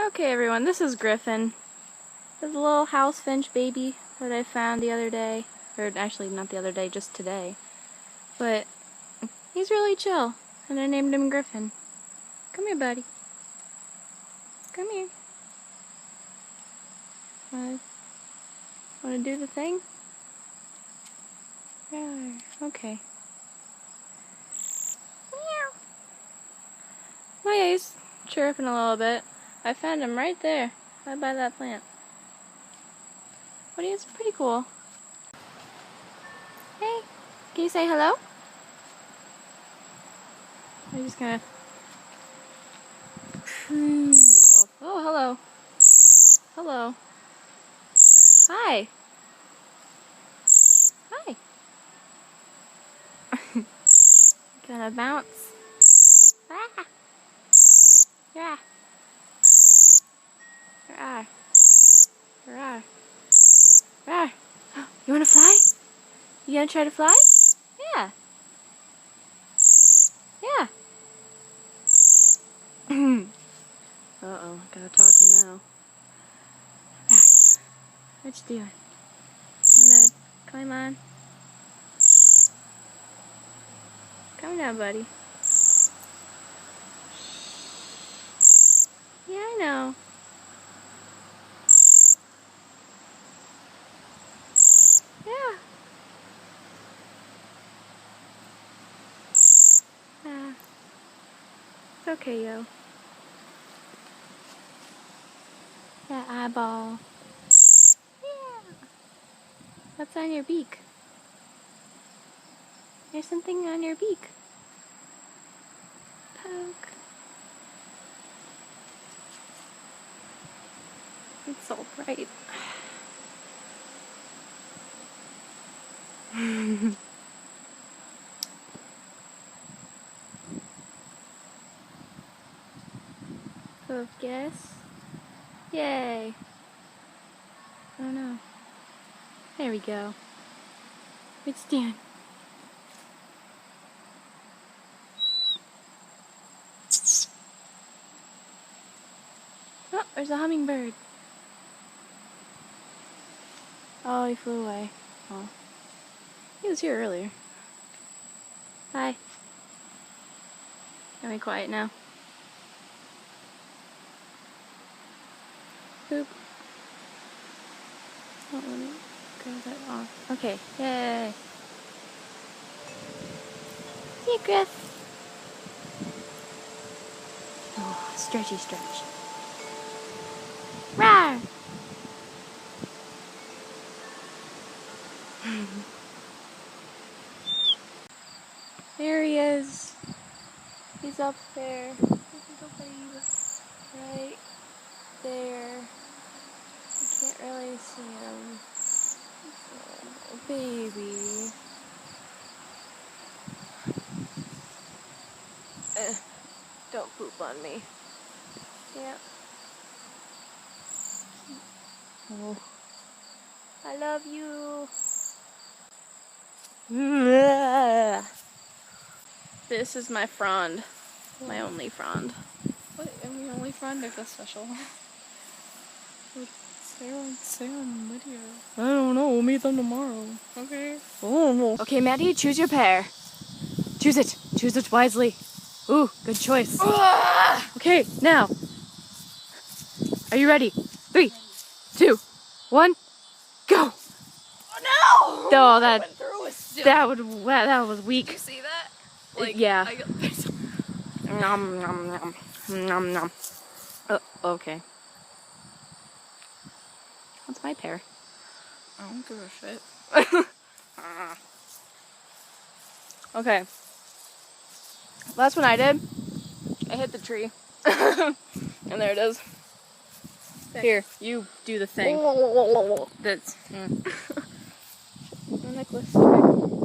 Okay everyone, this is Griffin. This little house finch baby that I found the other day. Or actually not the other day, just today. But he's really chill, and I named him Griffin. Come here, buddy. Come here. Wanna do the thing? Yeah, okay. Meow. He's chirping a little bit. I found him right there, right by that plant. But he's pretty cool. Hey, can you say hello? I'm just gonna prune yourself. Oh, hello. Hello. Hi. Hi. Gonna bounce. Ah. Yeah. Ah. Ah. Ah. You wanna fly? You gonna try to fly? Yeah. Yeah. Uh-oh, gotta talk him now. Ah. What you doing? Wanna climb on? Come down, buddy. Yeah, I know. Yeah. Ah. It's okay, yo. That eyeball. Yeah. What's on your beak? There's something on your beak. Poke. It's so bright. Hoof guess. Yay. Oh no. There we go. It's down. Oh, there's a hummingbird. Oh, he flew away. Oh. He was here earlier. Hi. Can we quiet now? Boop. Oh, let me grab that off. Okay, yay. Here, Griff. Oh, stretchy stretch. Rawr! There he is. He's up there. Right there. You can't really see him. Oh, baby. Don't poop on me. Yeah. Oh. I love you. This is my frond. My only frond. What? Am I only frond? Like that's special. Sarah and Lydia. I don't know. We'll meet them tomorrow. Okay. Oh. Okay, Maddie, choose your pair. Choose it. Choose it wisely. Ooh, good choice. Okay, now. Are you ready? 3, 2, 1, go. Oh no! Oh, I went through it. that was weak. Did you see that? Like, yeah. I got Nom nom nom nom nom. Okay. What's my pair? I don't give a shit. Okay. Last one I did, I hit the tree. And there it is. Here, you do the thing. That's... The necklace. Okay.